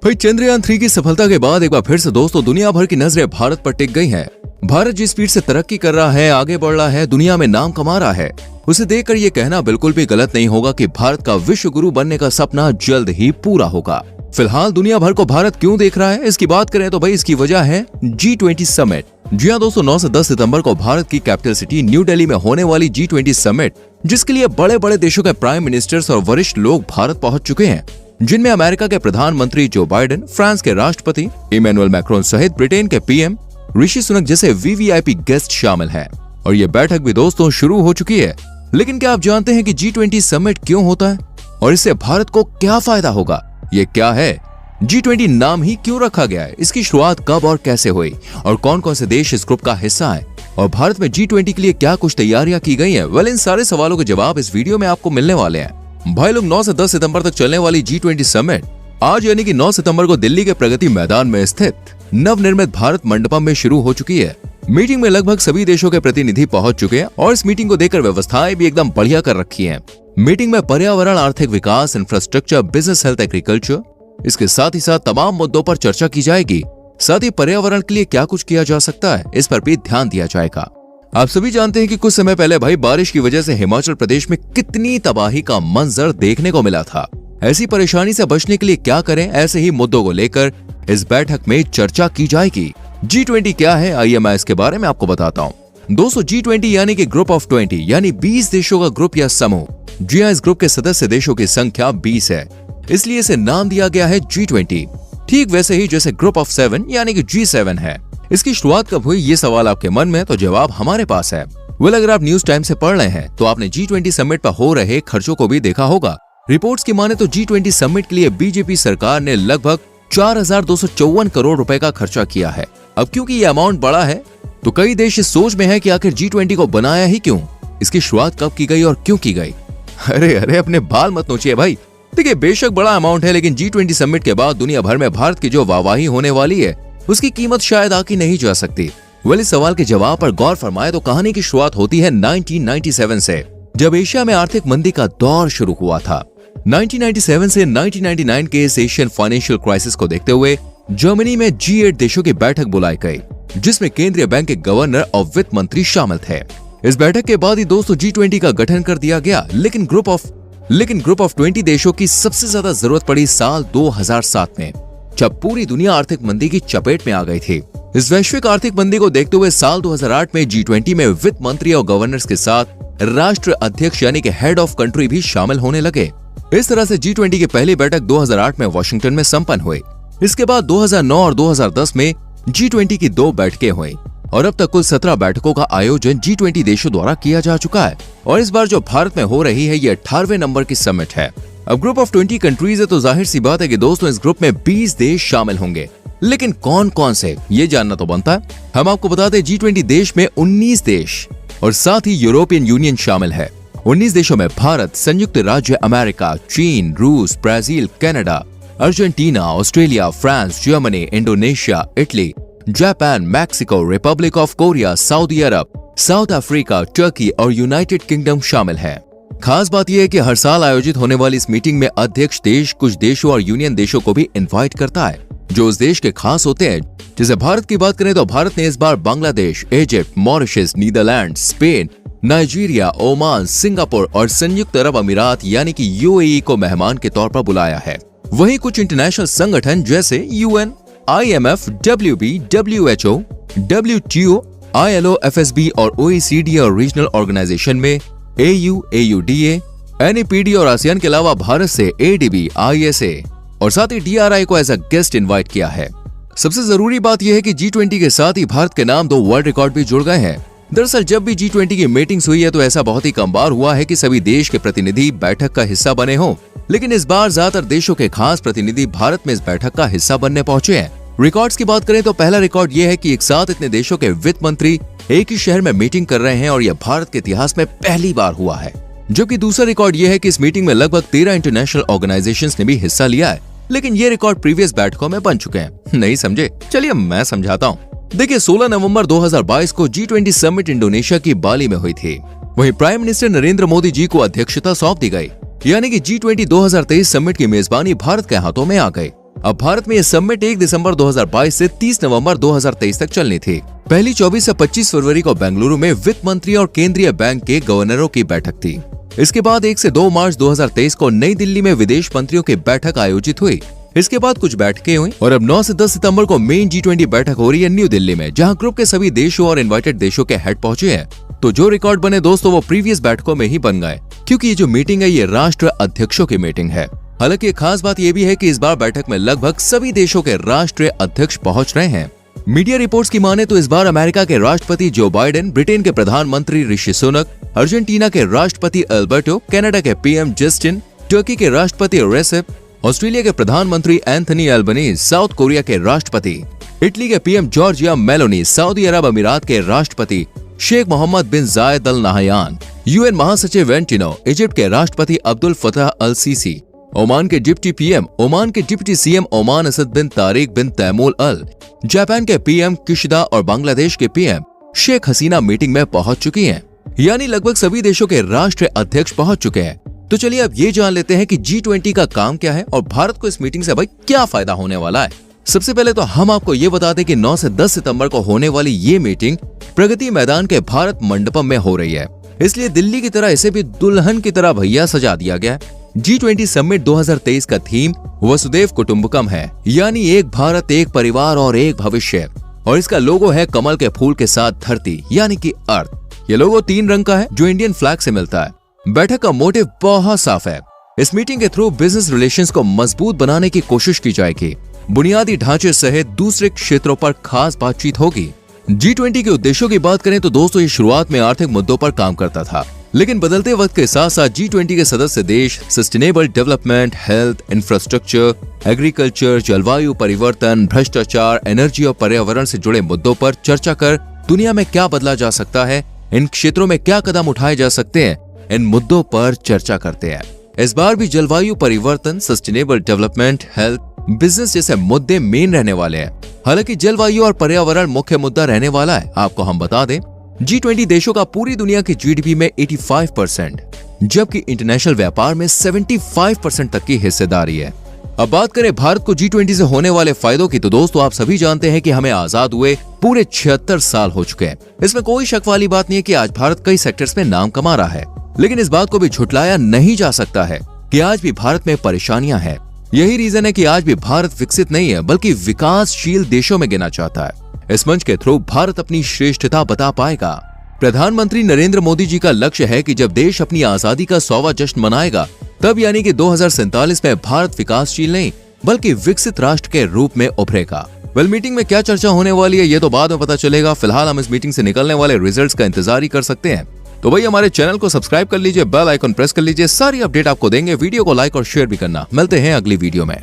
भाई चंद्रयान 3 की सफलता के बाद एक बार फिर से दोस्तों दुनिया भर की नजरें भारत पर टिक गई हैं। भारत जिस स्पीड से तरक्की कर रहा है, आगे बढ़ रहा है, दुनिया में नाम कमा रहा है, उसे देखकर ये कहना बिल्कुल भी गलत नहीं होगा कि भारत का विश्व गुरु बनने का सपना जल्द ही पूरा होगा। फिलहाल दुनिया भर को भारत क्यों देख रहा है, इसकी बात करें तो भाई इसकी वजह है G20 समिट। जी हाँ दोस्तों, 9 से 10 सितंबर को भारत की कैपिटल सिटी न्यू दिल्ली में होने वाली G20 समिट, जिसके लिए बड़े बड़े देशों के प्राइम मिनिस्टर्स और वरिष्ठ लोग भारत पहुंच चुके हैं, जिनमें अमेरिका के प्रधानमंत्री जो बाइडेन, फ्रांस के राष्ट्रपति इमैनुअल मैक्रोन सहित ब्रिटेन के पीएम ऋषि सुनक जैसे वीवीआईपी गेस्ट शामिल हैं। और ये बैठक भी दोस्तों शुरू हो चुकी है। लेकिन क्या आप जानते हैं कि G20 समिट क्यों होता है और इससे भारत को क्या फायदा होगा? ये क्या है, G20 नाम ही क्यों रखा गया है, इसकी शुरुआत कब और कैसे हुई और कौन कौन से देश इस ग्रुप का हिस्सा है और भारत में G20 के लिए क्या कुछ तैयारियां की गई हैं? इन सारे सवालों के जवाब इस वीडियो में आपको मिलने वाले हैं। भाई लोग, 9 से 10 सितंबर तक चलने वाली G20 समिट आज यानी कि 9 सितंबर को दिल्ली के प्रगति मैदान में स्थित नवनिर्मित भारत मंडपम में शुरू हो चुकी है। मीटिंग में लगभग सभी देशों के प्रतिनिधि पहुंच चुके हैं और इस मीटिंग को देखकर व्यवस्थाएं भी एकदम बढ़िया कर रखी हैं। मीटिंग में पर्यावरण, आर्थिक विकास, इंफ्रास्ट्रक्चर, बिजनेस, हेल्थ, एग्रीकल्चर, इसके साथ ही साथ तमाम मुद्दों पर चर्चा की जाएगी। साथ ही पर्यावरण के लिए क्या कुछ किया जा सकता है, इस पर भी ध्यान दिया जाएगा। आप सभी जानते हैं कि कुछ समय पहले भाई बारिश की वजह से हिमाचल प्रदेश में कितनी तबाही का मंजर देखने को मिला था। ऐसी परेशानी से बचने के लिए क्या करें, ऐसे ही मुद्दों को लेकर इस बैठक में चर्चा की जाएगी। G20 क्या है, आइए मैं इसके बारे में आपको बताता हूँ। दोस्तों, G20 यानी कि ग्रुप ऑफ 20 यानी 20 देशों का ग्रुप या समूह। जी हाँ, इस ग्रुप के सदस्य देशों की संख्या 20 है, इसलिए इसे नाम दिया गया है G20। ठीक वैसे ही जैसे ग्रुप ऑफ 7 यानी कि G7 है। इसकी शुरुआत कब हुई, ये सवाल आपके मन में, तो जवाब हमारे पास है। अगर आप न्यूज टाइम से पढ़ रहे हैं तो आपने G20 समिट पर हो रहे खर्चों को भी देखा होगा। रिपोर्ट्स की माने तो G20 समिट के लिए बीजेपी सरकार ने लगभग 4,254 करोड़ रुपए का खर्चा किया है। अब क्योंकि ये अमाउंट बड़ा है तो कई देश इस सोच में है कि आखिर G20 को बनाया ही क्यों, इसकी शुरुआत कब की गई और क्यों की गई। अरे अपने बाल मत नोचिए भाई। देखिए, बेशक बड़ा अमाउंट है, लेकिन G20 समिट के बाद दुनिया भर में भारत की जो वाहवाही होने वाली है उसकी कीमत शायद आकी नहीं जा सकती। इस सवाल के जवाब पर गौर फरमाए तो कहानी की शुरुआत होती है 1997 से, जब एशिया में आर्थिक मंदी का दौर शुरू हुआ था। 1997 से 1999 के इस एशियन फाइनेंशियल क्राइसिस को देखते हुए जर्मनी में G8 देशों की बैठक बुलाई गई, जिसमें केंद्रीय बैंक के गवर्नर और वित्त मंत्री शामिल थे। इस बैठक के बाद ही दोस्तों G20 का गठन कर दिया गया। लेकिन ग्रुप ऑफ 20 देशों की सबसे ज्यादा जरूरत पड़ी साल 2007 में, जब पूरी दुनिया आर्थिक मंदी की चपेट में आ गई थी। इस वैश्विक आर्थिक मंदी को देखते हुए साल 2008 में G20 में वित्त मंत्री और गवर्नर्स के साथ राष्ट्र अध्यक्ष यानी कि हेड ऑफ कंट्री भी शामिल होने लगे। इस तरह से G20 की पहली बैठक 2008 में वॉशिंगटन में संपन्न हुई। इसके बाद 2009 और 2010 में G20 की 2 बैठकें हुई और अब तक कुल 17 बैठकों का आयोजन G20 देशों द्वारा किया जा चुका है। और इस बार जो भारत में हो रही है ये 18वें नंबर की समिट है। अब ग्रुप ऑफ 20 कंट्रीज है तो जाहिर सी बात है कि दोस्तों इस ग्रुप में 20 देश शामिल होंगे। लेकिन कौन कौन से, ये जानना तो बनता है। हम आपको बताते हैं G20 देश में 19 देश और साथ ही यूरोपियन यूनियन शामिल है। 19 देशों में भारत, संयुक्त राज्य अमेरिका, चीन, रूस, Brazil, Canada, Argentina, Australia, France, Germany, Indonesia, Italy, Japan, Mexico, Republic of Korea, Saudi Arab, south Africa, Turkey और यूनाइटेड किंगडम शामिल है। खास बात यह है कि हर साल आयोजित होने वाली इस मीटिंग में अध्यक्ष देश कुछ देशों और यूनियन देशों को भी इनवाइट करता है, जो उस देश के खास होते हैं। जैसे भारत की बात करें तो भारत ने इस बार Bangladesh, Egypt, Mauritius, Netherland, Spain, Nigeria, Oman, Singapore और संयुक्त अरब अमीरात यानी कि UAE को मेहमान के तौर पर बुलाया है। वहीं कुछ इंटरनेशनल संगठन जैसे UN, IMF, WB, WHO, WTO, ILO, FSB और OECD और रीजनल ऑर्गेनाइजेशन में AU, AUDA, NAPD और आसियान के अलावा भारत से ADB, ISA और साथ ही DRI को एज अ गेस्ट इनवाइट किया है। सबसे जरूरी बात यह है कि G20 के साथ ही भारत के नाम 2 वर्ल्ड रिकॉर्ड भी जुड़ गए हैं। दरअसल जब भी G20 की मीटिंग्स हुई है तो ऐसा बहुत ही कम बार हुआ है कि सभी देश के प्रतिनिधि बैठक का हिस्सा बने हों, लेकिन इस बार ज्यादातर देशों के खास प्रतिनिधि भारत में इस बैठक का हिस्सा बनने पहुंचे हैं। रिकॉर्ड्स की बात करें तो पहला रिकॉर्ड ये है कि एक साथ इतने देशों के वित्त मंत्री एक ही शहर में मीटिंग कर रहे हैं और यह भारत के इतिहास में पहली बार हुआ है। जबकि दूसरा रिकॉर्ड ये है कि इस मीटिंग में लगभग 13 इंटरनेशनल ऑर्गेनाइजेशंस ने भी हिस्सा लिया है, लेकिन ये रिकॉर्ड प्रीवियस बैठकों में बन चुके हैं। नहीं समझे? चलिए मैं समझाता हूँ। देखिए, 16 नवंबर 2022 को G20 समिट इंडोनेशिया की बाली में हुई थी। वहीं प्राइम मिनिस्टर नरेंद्र मोदी जी को अध्यक्षता सौंप दी गई, यानी कि G20 2023 समिट की मेजबानी भारत के हाथों में आ गई। अब भारत में ये समिट 1 दिसंबर 2022 से 30 नवंबर 2023 तक चलनी थी। पहली 24 से 25 फरवरी को बेंगलुरु में वित्त मंत्री और केंद्रीय बैंक के गवर्नरों की बैठक थी। इसके बाद 1 से 2 मार्च 2023 को नई दिल्ली में विदेश मंत्रियों की बैठक आयोजित हुई। इसके बाद कुछ बैठकें हुई और अब 9 से 10 सितंबर को मेन G20 बैठक हो रही है न्यू दिल्ली में, जहां ग्रुप के सभी देशों और इन्वाइटेड देशों के हेड पहुंचे हैं। तो जो रिकॉर्ड बने दोस्तों वो प्रीवियस बैठकों में ही बन गए, क्योंकि ये जो मीटिंग है ये राष्ट्र अध्यक्षों की मीटिंग है। हालांकि एक खास बात ये भी है कि इस बार बैठक में लगभग सभी देशों के राष्ट्रीय अध्यक्ष पहुंच रहे हैं। मीडिया रिपोर्ट्स की माने तो इस बार अमेरिका के राष्ट्रपति जो बाइडेन, ब्रिटेन के प्रधानमंत्री ऋषि सुनक, अर्जेंटीना के राष्ट्रपति अल्बर्टो, कनाडा के पीएम जस्टिन, टर्की के राष्ट्रपति रेसेप, ऑस्ट्रेलिया के प्रधानमंत्री एंथनी एल्बनीज, साउथ कोरिया के राष्ट्रपति, इटली के पीएम जॉर्जिया मेलोनी, सऊदी अरब अमीरात के राष्ट्रपति शेख मोहम्मद बिन जायद अल नाहयान, यूएन महासचिव वेंटिनो, इजिप्ट के राष्ट्रपति अब्दुल फतह अल सीसी, ओमान के डिप्टी पीएम, ओमान के डिप्टी सीएम ओमान असद बिन तारिक बिन तैमूर अल, जापान के पीएम किशिदा और बांग्लादेश के पीएम शेख हसीना मीटिंग में पहुंच चुकी हैं। यानी लगभग सभी देशों के राष्ट्रीय अध्यक्ष पहुंच चुके हैं। तो चलिए अब ये जान लेते हैं कि G20 का काम क्या है और भारत को इस मीटिंग से भाई क्या फायदा होने वाला है। सबसे पहले तो हम आपको ये बता दें कि 9 से 10 सितंबर को होने वाली ये मीटिंग प्रगति मैदान के भारत मंडपम में हो रही है, इसलिए दिल्ली की तरह इसे भी दुल्हन की तरह भैया सजा दिया गया है। G20 समिट 2023 का थीम वसुदेव कुटुंबकम है, यानी एक भारत, एक परिवार और एक भविष्य। और इसका लोगो है कमल के फूल के साथ धरती, यानी कि अर्थ। ये लोगो 3 रंग का है जो इंडियन फ्लैग से मिलता है। बैठक का मोटिव बहुत साफ है। इस मीटिंग के थ्रू बिजनेस रिलेशंस को मजबूत बनाने की कोशिश की जाएगी। बुनियादी ढांचे सहित दूसरे क्षेत्रों पर खास बातचीत होगी। G20 के उद्देश्यों की बात करें तो दोस्तों ये शुरुआत में आर्थिक मुद्दों पर काम करता था, लेकिन बदलते वक्त के साथ साथ G20 के सदस्य देश sustainable development, health, infrastructure, agriculture, जलवायु परिवर्तन, भ्रष्टाचार, एनर्जी और पर्यावरण से जुड़े मुद्दों पर चर्चा कर दुनिया में क्या बदला जा सकता है, इन क्षेत्रों में क्या कदम उठाए जा सकते हैं, इन मुद्दों पर चर्चा करते हैं। इस बार भी जलवायु परिवर्तन, सस्टेनेबल डेवलपमेंट, हेल्थ, बिजनेस जैसे मुद्दे मेन रहने वाले हैं। हालांकि जलवायु और पर्यावरण मुख्य मुद्दा रहने वाला है। आपको हम बता दें G20 देशों का पूरी दुनिया की GDP में 85%, जबकि इंटरनेशनल व्यापार में 75% तक की हिस्सेदारी है। अब बात करें भारत को G20 से होने वाले फायदों की, तो दोस्तों आप सभी जानते हैं कि हमें आजाद हुए पूरे 76 साल हो चुके हैं। इसमें कोई शक वाली बात नहीं है कि आज भारत कई सेक्टर्स में नाम कमा रहा है, लेकिन इस बात को भी झुटलाया नहीं जा सकता है कि आज भी भारत में परेशानियां हैं। यही रीजन है कि आज भी भारत विकसित नहीं है बल्कि विकासशील देशों में गिना चाहता है। इस मंच के थ्रू भारत अपनी श्रेष्ठता बता पाएगा। प्रधानमंत्री नरेंद्र मोदी जी का लक्ष्य है कि जब देश अपनी आजादी का 100वां जश्न मनाएगा, तब यानी कि 2047 में भारत विकासशील नहीं बल्कि विकसित राष्ट्र के रूप में उभरेगा। मीटिंग में क्या चर्चा होने वाली है ये तो बाद में पता चलेगा। फिलहाल हम इस मीटिंग से निकलने वाले रिजल्ट्स का इंतजार ही कर सकते हैं। तो भाई हमारे चैनल को सब्सक्राइब कर लीजिए, बेल आइकन प्रेस कर लीजिए, सारी अपडेट आपको देंगे। वीडियो को लाइक और शेयर भी करना। मिलते हैं अगली वीडियो में।